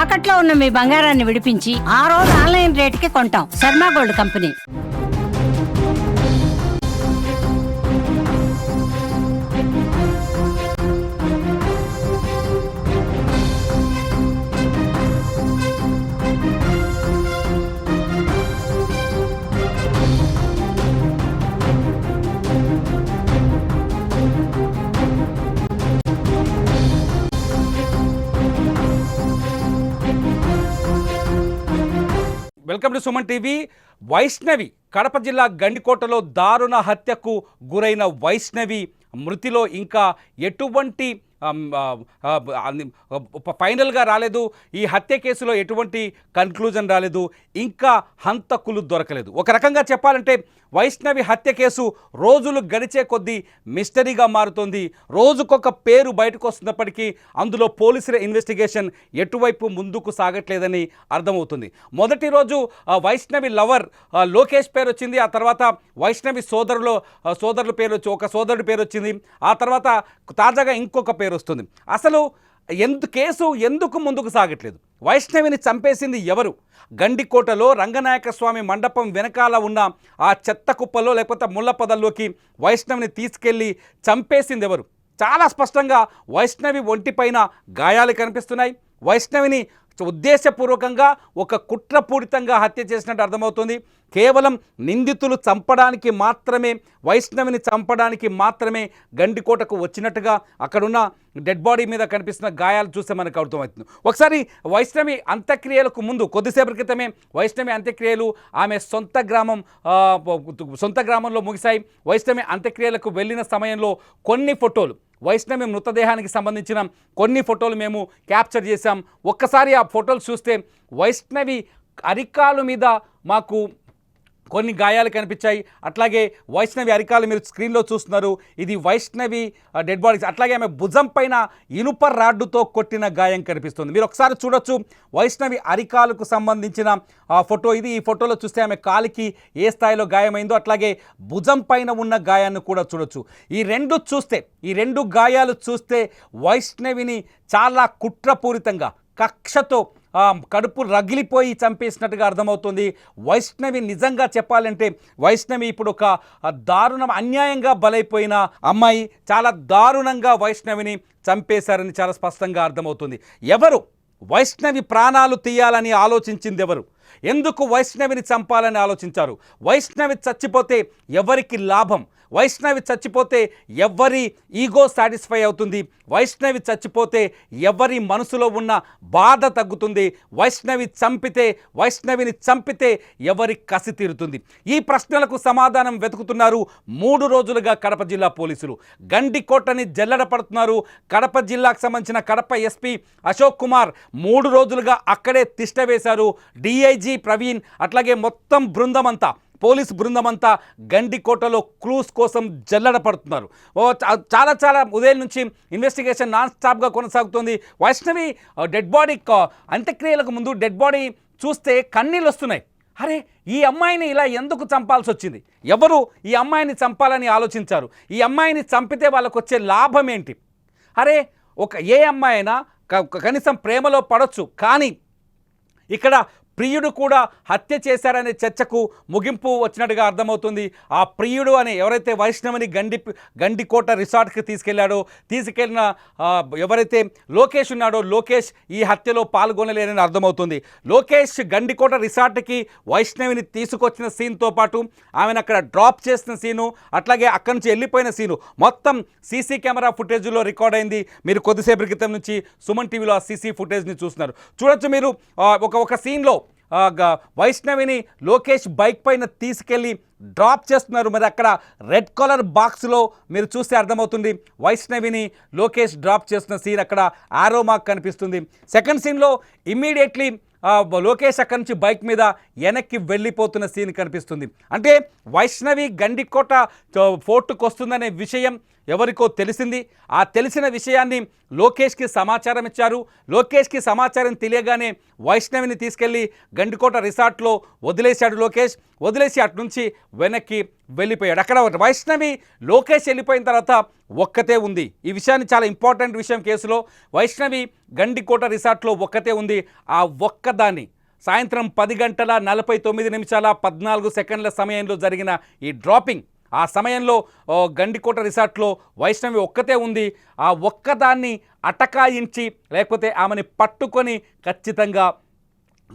తాకట్లో ఉన్న మీ బంగారాన్ని విడిపించి ఆ రోజు ఆన్లైన్ రేటుకి కొంటాం. Sharma gold company. Welcome to Suman TV. Vaishnavi Kadapa జిల్లా గండికోటలో దారుణ హత్యకు గురైన వైష్ణవి మృతిలో ఇంకా ఎటువంటి ఫైనల్గా రాలేదు. ఈ హత్య కేసులో ఎటువంటి కన్క్లూజన్ రాలేదు. ఇంకా హంతకులు దొరకలేదు. ఒక రకంగా చెప్పాలంటే వైష్ణవి హత్య కేసు రోజులు గడిచే కొద్దీ మిస్టరీగా మారుతోంది. రోజుకొక పేరు బయటకు వస్తున్నప్పటికీ అందులో పోలీసుల ఇన్వెస్టిగేషన్ ఎటువైపు ముందుకు సాగట్లేదని అర్థమవుతుంది. మొదటి రోజు వైష్ణవి లవర్ లోకేష్ పేరు వచ్చింది. ఆ తర్వాత వైష్ణవి సోదరుల పేరు వచ్చి ఒక సోదరుడి పేరు వచ్చింది. ఆ తర్వాత తాజాగా ఇంకొక పేరు వస్తుంది. అసలు కేసు ఎందుకు ముందుకు సాగట్లేదు? వైష్ణవిని చంపేసింది ఎవరు? గండికోటలో రంగనాయక స్వామి మండపం వెనకాల ఉన్న ఆ చెత్త కుప్పలో లేకపోతే ముళ్ళ పొదల్లోకి వైష్ణవిని తీసుకెళ్ళి చంపేసింది ఎవరు? చాలా స్పష్టంగా వైష్ణవి ఒంటిపైన గాయాలు కనిపిస్తున్నాయి. వైష్ణవిని ఉద్దేశపూర్వకంగా ఒక కుట్రపూరితంగా హత్య చేసినట్టు అర్థమవుతుంది. కేవలం నిందితులు చంపడానికి మాత్రమే, వైష్ణవిని చంపడానికి మాత్రమే గండికోటకు వచ్చినట్టుగా అక్కడున్న డెడ్ బాడీ మీద కనిపిస్తున్న గాయాలు చూస్తే మనకు అర్థమవుతుంది. ఒకసారి వైష్ణవి అంత్యక్రియలకు ముందు కొద్దిసేపటి క్రితమే వైష్ణవి అంత్యక్రియలు ఆమె సొంత గ్రామంలో ముగిశాయి. వైష్ణవి అంత్యక్రియలకు వెళ్ళిన సమయంలో కొన్ని ఫోటోలు, వైష్ణవి మృతదేహానికి సంబంధించిన కొన్ని ఫోటోలు మేము క్యాప్చర్ చేశాం. ఒక్కసారి ఆ ఫోటోలు చూస్తే వైష్ణవి అరికాలు మీద మాకు కొన్ని గాయాలు కనిపించాయి. అట్లాగే వైష్ణవి అరికాలు మీరు స్క్రీన్లో చూస్తున్నారు. ఇది వైష్ణవి డెడ్ బాడీస్. అట్లాగే ఆమె భుజం పైన ఇనుప రాడ్డుతో కొట్టిన గాయం కనిపిస్తుంది. మీరు ఒకసారి చూడొచ్చు వైష్ణవి అరికాలకు సంబంధించిన ఫోటో ఇది. ఈ ఫోటోలో చూస్తే ఆమె కాలికి ఏ స్థాయిలో గాయమైందో అట్లాగే భుజం పైన ఉన్న గాయాన్ని కూడా చూడొచ్చు. ఈ రెండు గాయాలు చూస్తే వైష్ణవిని చాలా కుట్రపూరితంగా కక్షతో కడుపు రగిలిపోయి చంపేసినట్టుగా అర్థమవుతుంది. వైష్ణవి నిజంగా చెప్పాలంటే వైష్ణవి ఇప్పుడు ఒక దారుణం, అన్యాయంగా బలైపోయిన అమ్మాయి. చాలా దారుణంగా వైష్ణవిని చంపేశారని చాలా స్పష్టంగా అర్థమవుతుంది. ఎవరు వైష్ణవి ప్రాణాలు తీయాలని ఆలోచించింది? ఎవరు? ఎందుకు వైష్ణవిని చంపాలని ఆలోచించారు? వైష్ణవి చచ్చిపోతే ఎవరికి లాభం? వైష్ణవి చచ్చిపోతే ఎవరి ఈగో సాటిస్ఫై అవుతుంది? వైష్ణవి చచ్చిపోతే ఎవరి మనసులో ఉన్న బాధ తగ్గుతుంది? వైష్ణవిని చంపితే ఎవరి కసి తీరుతుంది? ఈ ప్రశ్నలకు సమాధానం వెతుకుతున్నారు 3 రోజులుగా కడప జిల్లా పోలీసులు. గండికోటని జల్లెడ పడుతున్నారు. కడప జిల్లాకు సంబంధించిన కడప ఎస్పీ అశోక్ కుమార్ 3 రోజులుగా అక్కడే తిష్ట వేశారు. డిఐజీ ప్రవీణ్ అట్లాగే మొత్తం పోలీసు బృందమంతా గండికోటలో క్లూస్ కోసం జల్లెడ పడుతున్నారు. చాలా ఉదయం నుంచి ఇన్వెస్టిగేషన్ నాన్ స్టాప్గా కొనసాగుతుంది. వైష్ణవి డెడ్ బాడీ అంత్యక్రియలకు ముందు డెడ్ బాడీ చూస్తే కన్నీళ్ళు వస్తున్నాయి. అరే, ఈ అమ్మాయిని ఇలా ఎందుకు చంపాల్సి వచ్చింది? ఎవరు ఈ అమ్మాయిని చంపాలని ఆలోచించారు? ఈ అమ్మాయిని చంపితే వాళ్ళకు వచ్చే లాభం ఏంటి? అరే, ఏ అమ్మాయి అయినా కనీసం ప్రేమలో పడవచ్చు, కానీ ఇక్కడ ప్రియుడు కూడా హత్య చేశారనే చర్చకు ముగింపు వచ్చినట్టుగా అర్థమవుతుంది. ఆ ప్రియుడు అని ఎవరైతే వైష్ణవిని గండికోట రిసార్ట్కి తీసుకెళ్ళిన ఎవరైతే లోకేష్ ఉన్నాడో లోకేష్ ఈ హత్యలో పాల్గొనలేనని అర్థమవుతుంది. లోకేష్ గండికోట రిసార్ట్కి వైష్ణవిని తీసుకొచ్చిన సీన్తో పాటు ఆమెను అక్కడ డ్రాప్ చేసిన సీను, అట్లాగే అక్కడి నుంచి వెళ్ళిపోయిన సీను మొత్తం సీసీ కెమెరా ఫుటేజ్లో రికార్డ్ అయింది. మీరు కొద్దిసేపటి క్రితం నుంచి సుమన్ టీవీలో ఆ సీసీ ఫుటేజ్ని చూస్తున్నారు. చూడొచ్చు మీరు ఒక సీన్లో వైష్ణవిని లోకేష్ బైక్ పైన తీసుకెళ్ళి డ్రాప్ చేస్తున్నారు. మరి అక్కడ రెడ్ కలర్ బాక్స్లో మీరు చూస్తే అర్థమవుతుంది వైష్ణవిని లోకేష్ డ్రాప్ చేస్తున్న సీన్. అక్కడ ఆరో మార్క్ కనిపిస్తుంది. సెకండ్ సీన్లో ఇమ్మీడియట్లీ లోకేష్ అక్కడి నుంచి బైక్ మీద వెనక్కి వెళ్ళిపోతున్న సీన్ కనిపిస్తుంది. అంటే వైష్ణవి గండికోట ఫోర్టుకు వస్తుందనే విషయం ఎవరికో తెలిసింది. ఆ తెలిసిన విషయాన్ని లోకేష్కి సమాచారం ఇచ్చారు. లోకేష్కి సమాచారం తెలియగానే వైష్ణవిని తీసుకెళ్లి గండికోట రిసార్ట్లో వదిలేశాడు లోకేష్. వదిలేసి అటు నుంచి వెనక్కి వెళ్ళిపోయాడు. అక్కడ వైష్ణవి లోకేష్ వెళ్ళిపోయిన తర్వాత ఒక్కతే ఉంది. ఈ విషయాన్ని చాలా ఇంపార్టెంట్ విషయం కేసులో. వైష్ణవి గండికోట రిసార్ట్లో ఒక్కతే ఉంది. ఆ ఒక్కదాన్ని సాయంత్రం 10:49:14 సమయంలో జరిగిన ఈ డ్రాపింగ్, ఆ సమయంలో గండికోట రిసార్ట్లో వైష్ణవి ఒక్కతే ఉంది. ఆ ఒక్కదాన్ని అటకాయించి లేకపోతే ఆమెని పట్టుకొని ఖచ్చితంగా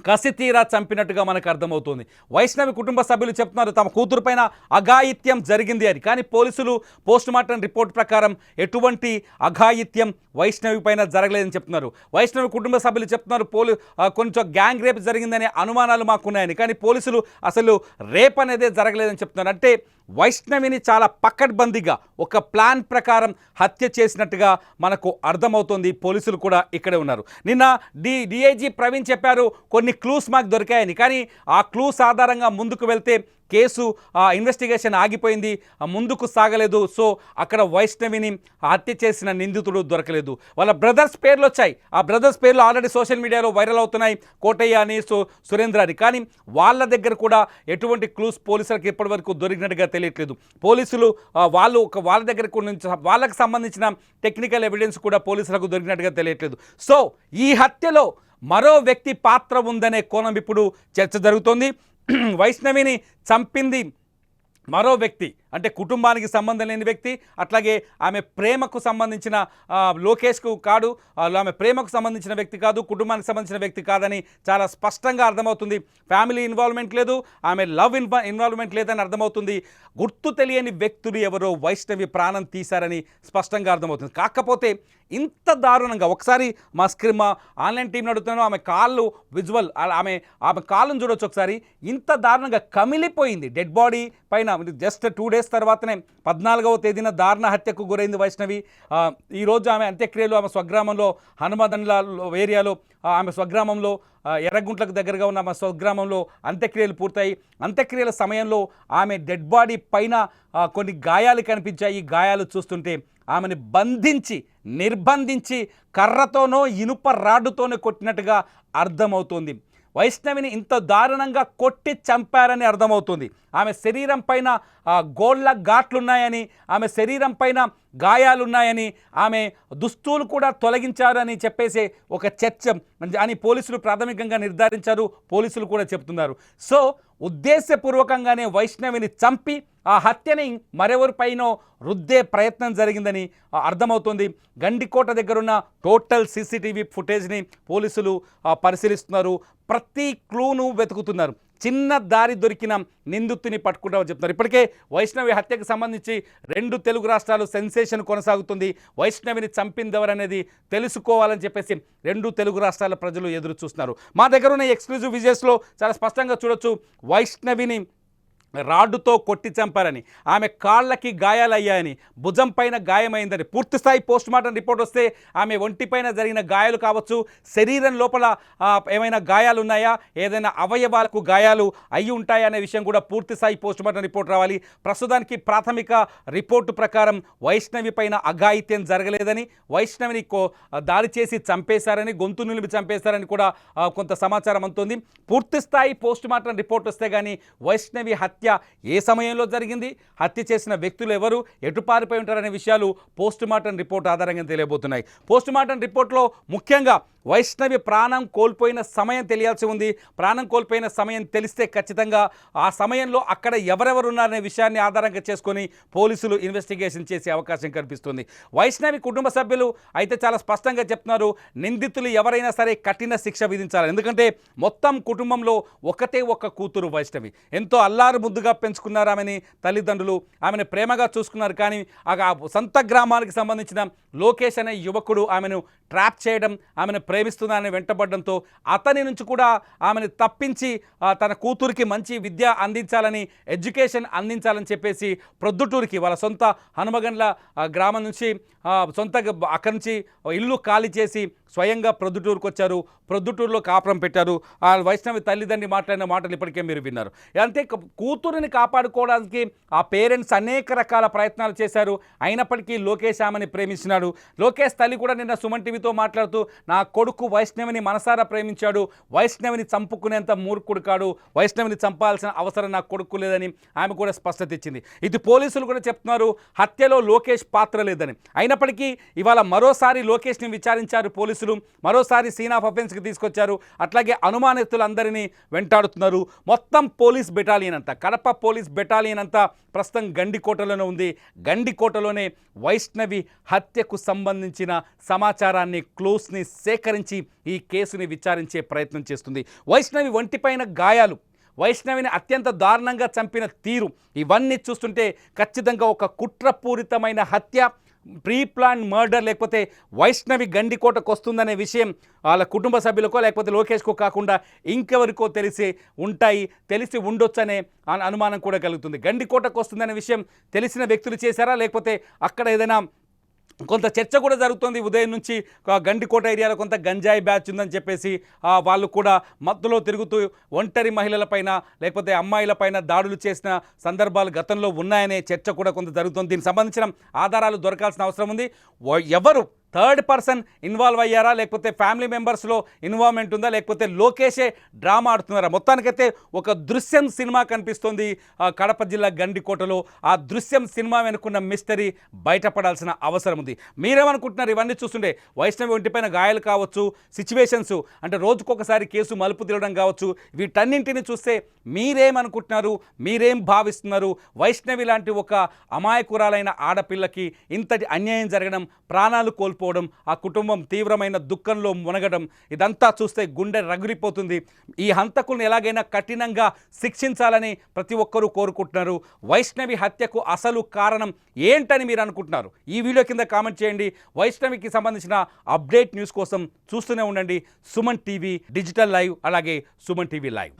కసితీరా చంపినట్టుగా మనకు అర్థమవుతుంది. వైష్ణవి కుటుంబ సభ్యులు చెప్తున్నారు తమ కూతురు పైన అఘాయిత్యం జరిగింది అని. కానీ పోలీసులు పోస్టుమార్టం రిపోర్ట్ ప్రకారం ఎటువంటి అఘాయిత్యం వైష్ణవి పైన జరగలేదని చెప్తున్నారు. వైష్ణవి కుటుంబ సభ్యులు చెప్తున్నారు కొంచెం గ్యాంగ్ రేప్ జరిగిందనే అనుమానాలు మాకున్నాయని. కానీ పోలీసులు అసలు రేప్ అనేదే జరగలేదని చెప్తున్నారు. అంటే వైష్ణవిని చాలా పకడ్బందీగా ఒక ప్లాన్ ప్రకారం హత్య చేసినట్టుగా మనకు అర్థమవుతోంది. పోలీసులు కూడా ఇక్కడే ఉన్నారు. నిన్న డిఐజీ ప్రవీణ్ చెప్పారు కొన్ని క్లూస్ మాకు దొరికాయని. కానీ ఆ క్లూస్ ఆధారంగా ముందుకు వెళ్తే కేసు ఇన్వెస్టిగేషన్ ఆగిపోయింది, ముందుకు సాగలేదు. సో అక్కడ వైష్ణవిని హత్య చేసిన నిందితుడు దొరకలేదు. వాళ్ళ బ్రదర్స్ పేర్లు వచ్చాయి. ఆ బ్రదర్స్ పేర్లు ఆల్రెడీ సోషల్ మీడియాలో వైరల్ అవుతున్నాయి, కోటయ్య అని, సురేంద్ర అని. కానీ వాళ్ళ దగ్గర కూడా ఎటువంటి క్లూస్ పోలీసులకు ఇప్పటివరకు దొరికినట్టుగా తెలియట్లేదు. పోలీసులు వాళ్ళ దగ్గర నుంచి వాళ్ళకి సంబంధించిన టెక్నికల్ ఎవిడెన్స్ కూడా పోలీసులకు దొరికినట్టుగా తెలియట్లేదు. సో ఈ హత్యలో మరో వ్యక్తి పాత్ర ఉందనే కోణం ఇప్పుడు చర్చ జరుగుతోంది. వైష్ణవిని చంపింది మరో వ్యక్తి, అంటే కుటుంబానికి సంబంధం లేని వ్యక్తి. అట్లాగే ఆమె ప్రేమకు సంబంధించిన లోకేష్కు కాదు, ఆమె ప్రేమకు సంబంధించిన వ్యక్తి కాదు, కుటుంబానికి సంబంధించిన వ్యక్తి కాదని చాలా స్పష్టంగా అర్థమవుతుంది. ఫ్యామిలీ ఇన్వాల్వ్మెంట్ లేదు, ఆమె లవ్ ఇన్వాల్వ్మెంట్ లేదని అర్థమవుతుంది. గుర్తు తెలియని వ్యక్తులు ఎవరో వైష్ణవి ప్రాణం తీశారని స్పష్టంగా అర్థమవుతుంది. కాకపోతే ఇంత దారుణంగా ఒకసారి మా ఆన్లైన్ టీంని అడుగుతున్నాను, ఆమె కాళ్ళు విజువల్, ఆమె కాళ్ళను చూడొచ్చు ఒకసారి. ఇంత దారుణంగా కమిలిపోయింది డెడ్ బాడీ పైన. జస్ట్ 2 days తర్వాతనే 14వ తేదీన దారుణ హత్యకు గురైంది వైష్ణవి. ఈరోజు ఆమె అంత్యక్రియలు ఆమె స్వగ్రామంలో హనుమదండ్ల ఏరియాలో, ఆమె స్వగ్రామంలో ఎర్రగుంట్లకు దగ్గరగా ఉన్న ఆమె స్వగ్రామంలో అంత్యక్రియలు పూర్తయి. అంత్యక్రియల సమయంలో ఆమె డెడ్ బాడీ పైన కొన్ని గాయాలు కనిపించాయి. ఈ గాయాలు చూస్తుంటే ఆమెను నిర్బంధించి కర్రతోనో ఇనుప రాడ్డుతోనో కొట్టినట్టుగా అర్థమవుతుంది. వైష్ణవిని ఇంత దారుణంగా కొట్టి చంపారని అర్థమవుతుంది. ఆమె శరీరం పైన గోళ్ళ ఘాట్లున్నాయని, ఆమె శరీరం పైన గాయాలున్నాయని, ఆమె దుస్తులు కూడా తొలగించారని చెప్పేసి ఒక చర్చ అని పోలీసులు ప్రాథమికంగా నిర్ధారించారు. పోలీసులు కూడా చెప్తున్నారు. సో ఉద్దేశపూర్వకంగానే వైష్ణవిని చంపి ఆ హత్యని మరెవరిపైనో రుద్దే ప్రయత్నం జరిగిందని అర్థమవుతుంది. గండికోట దగ్గరున్న టోటల్ సీసీటీవీ ఫుటేజ్ని పోలీసులు పరిశీలిస్తున్నారు. ప్రతి క్లూను వెతుకుతున్నారు. చిన్న దారి దొరికిన నిందితుని పట్టుకుంటామని చెప్తున్నారు. ఇప్పటికే వైష్ణవి హత్యకు సంబంధించి 2 తెలుగు రాష్ట్రాలు సెన్సేషన్ కొనసాగుతుంది. వైష్ణవిని చంపిందెవరనేది తెలుసుకోవాలని చెప్పేసి 2 తెలుగు రాష్ట్రాల ప్రజలు ఎదురు చూస్తున్నారు. మా దగ్గర ఉన్న ఎక్స్క్లూజివ్ విజువల్స్లో చాలా స్పష్టంగా చూడొచ్చు వైష్ణవిని రాడ్డుతో కొట్టి చంపారని, ఆమె కాళ్ళకి గాయాలయ్యాయని, భుజం పైన గాయమైందని. పూర్తిస్థాయి పోస్టుమార్టం రిపోర్ట్ వస్తే ఆమె ఒంటిపైన జరిగిన గాయాలు కావచ్చు, శరీరం లోపల ఏమైనా గాయాలు ఉన్నాయా, ఏదైనా అవయవాలకు గాయాలు అయి ఉంటాయా అనే విషయం కూడా పూర్తిస్థాయి పోస్టుమార్టం రిపోర్ట్ రావాలి. ప్రస్తుతానికి ప్రాథమిక రిపోర్టు ప్రకారం వైష్ణవి పైన అఘాయిత్యం జరగలేదని, వైష్ణవిని దాడి చేసి చంపేశారని, గొంతు నిలిపి చంపేశారని కూడా కొంత సమాచారం అందుతోంది. పూర్తిస్థాయి పోస్టుమార్టం రిపోర్ట్ వస్తే కానీ వైష్ణవి హత్య ఏ సమయంలో జరిగింది, హత్య చేసిన వ్యక్తులు ఎవరు, ఎటు పారిపోయి ఉంటారనే విషయాలు పోస్టుమార్టం రిపోర్ట్ ఆధారంగా తెలియబోతున్నాయి. పోస్టుమార్టం రిపోర్ట్లో ముఖ్యంగా వైష్ణవి ప్రాణం కోల్పోయిన సమయం తెలియాల్సి ఉంది. ప్రాణం కోల్పోయిన సమయం తెలిస్తే ఖచ్చితంగా ఆ సమయంలో అక్కడ ఎవరెవరు ఉన్నారనే విషయాన్ని ఆధారంగా చేసుకొని పోలీసులు ఇన్వెస్టిగేషన్ చేసే అవకాశం కనిపిస్తుంది. వైష్ణవి కుటుంబ సభ్యులు అయితే చాలా స్పష్టంగా చెప్తున్నారు, నిందితులు ఎవరైనా సరే కఠిన శిక్ష విధించాలి. ఎందుకంటే మొత్తం కుటుంబంలో ఒకటే ఒక కూతురు వైష్ణవి. ఎంతో అల్లారు ముద్దుగా పెంచుకున్నారు ఆమెని తల్లిదండ్రులు, ఆమెను ప్రేమగా చూసుకున్నారు. కానీ ఆ సొంత గ్రామానికి సంబంధించిన లోకేష్ అనే యువకుడు ఆమెను ట్రాప్ చేయడం, ఆమెను ప్రేమిస్తున్నానని వెంటబడడంతో అతని నుంచి కూడా ఆమెను తప్పించి తన కూతురికి మంచి విద్య అందించాలని, ఎడ్యుకేషన్ అందించాలని చెప్పేసి ప్రొద్దుటూరికి వాళ్ళ సొంత హనుమగండ్ల గ్రామం నుంచి అక్కడి నుంచి ఇల్లు ఖాళీ చేసి స్వయంగా ప్రొద్దుటూరుకు వచ్చారు, ప్రొద్దుటూరులో కాపురం పెట్టారు. ఆ వైష్ణవి తల్లిదండ్రి మాట్లాడిన మాటలు ఇప్పటికే మీరు విన్నారు. అంతే కూతురిని కాపాడుకోవడానికి ఆ పేరెంట్స్ అనేక రకాల ప్రయత్నాలు చేశారు. అయినప్పటికీ లోకేష్ ఆమెని ప్రేమించినాడు. లోకేష్ తల్లి కూడా నిన్న సుమన్ టీవీతో మాట్లాడుతూ నా కొడుకు వైష్ణవిని మనసారా ప్రేమించాడు, వైష్ణవిని చంపుకునేంత మూర్ఖుడు కాడు, వైష్ణవిని చంపాల్సిన అవసరం నా కొడుకు లేదని ఆమె కూడా స్పష్టత ఇచ్చింది. ఇది పోలీసులు కూడా చెప్తున్నారు, హత్యలో లోకేష్ పాత్ర లేదని. అయినప్పటికీ ఇవాళ మరోసారి లోకేష్ని విచారించారు పోలీసులు, మరోసారి సీన్ ఆఫ్ అఫెన్స్కి తీసుకొచ్చారు. అట్లాగే అనుమానితులందరినీ వెంటాడుతున్నారు. మొత్తం పోలీస్ బెటాలియన్ అంతా, కడప పోలీస్ బెటాలియన్ అంతా ప్రస్తుతం గండికోటలోనే ఉంది. గండికోటలోనే వైష్ణవి హత్యకు సంబంధించిన సమాచారాన్ని, క్లూస్ని సేకరించి ఈ కేసుని విచారించే ప్రయత్నం చేస్తుంది. వైష్ణవి ఒంటిపైన గాయాలు, వైష్ణవిని అత్యంత దారుణంగా చంపిన తీరు, ఇవన్నీ చూస్తుంటే ఖచ్చితంగా ఒక కుట్రపూరితమైన హత్య, ప్రీ ప్లాన్ మర్డర్, లేకపోతే వైష్ణవి గండికోటకు వస్తుందనే విషయం వాళ్ళ కుటుంబ సభ్యులకో లేకపోతే లోకేష్కో కాకుండా ఇంకెవరికో తెలిసి ఉండొచ్చనే అనుమానం కూడా కలుగుతుంది. గండికోటకు వస్తుందనే విషయం తెలిసిన వ్యక్తులు చేశారా, లేకపోతే అక్కడ ఏదైనా కొంత చర్చ కూడా జరుగుతుంది. ఉదయం నుంచి గండికోట ఏరియాలో కొంత గంజాయి బ్యాచ్ ఉందని చెప్పేసి వాళ్ళు కూడా మత్తులో తిరుగుతూ ఒంటరి మహిళలపైన లేకపోతే అమ్మాయిలపైన దాడులు చేసిన సందర్భాలు గతంలో ఉన్నాయనే చర్చ కూడా కొంత జరుగుతుంది. దీనికి సంబంధించిన ఆధారాలు దొరకాల్సిన అవసరం ఉంది. ఎవరు థర్డ్ పర్సన్ ఇన్వాల్వ్ అయ్యారా, లేకపోతే ఫ్యామిలీ మెంబర్స్లో ఇన్వాల్వ్మెంట్ ఉందా, లేకపోతే లోకేషే డ్రామా ఆడుతున్నారా? మొత్తానికైతే ఒక దృశ్యం సినిమా కనిపిస్తోంది కడప జిల్లా గండికోటలో. ఆ దృశ్యం సినిమా వెనుకున్న మిస్టరీ బయటపడాల్సిన అవసరం ఉంది. మీరేమనుకుంటున్నారు ఇవన్నీ చూస్తుండే? వైష్ణవి ఒంటిపైన గాయాలు కావచ్చు, సిచ్యువేషన్స్ అంటే రోజుకొకసారి కేసు మలుపు తిరగడం కావచ్చు, వీటన్నింటిని చూస్తే మీరేమనుకుంటున్నారు, మీరేం భావిస్తున్నారు? వైష్ణవి లాంటి ఒక అమాయకురాలైన ఆడపిల్లకి ఇంతటి అన్యాయం జరగడం, ప్రాణాలు కోల్పోవడం, ఆ కుటుంబం తీవ్రమైన దుఃఖంలో మునగడం, ఇదంతా చూస్తే గుండె రగిలిపోతుంది. ఈ హంతకులను ఎలాగైనా కఠినంగా శిక్షించాలని ప్రతి ఒక్కరూ కోరుకుంటున్నారు. వైష్ణవి హత్యకు అసలు కారణం ఏంటని మీరు అనుకుంటున్నారు? ఈ వీడియో కింద కామెంట్ చేయండి. వైష్ణవికి సంబంధించిన అప్డేట్ న్యూస్ కోసం చూస్తూనే ఉండండి సుమన్ టీవీ డిజిటల్ లైవ్, అలాగే సుమన్ టీవీ లైవ్.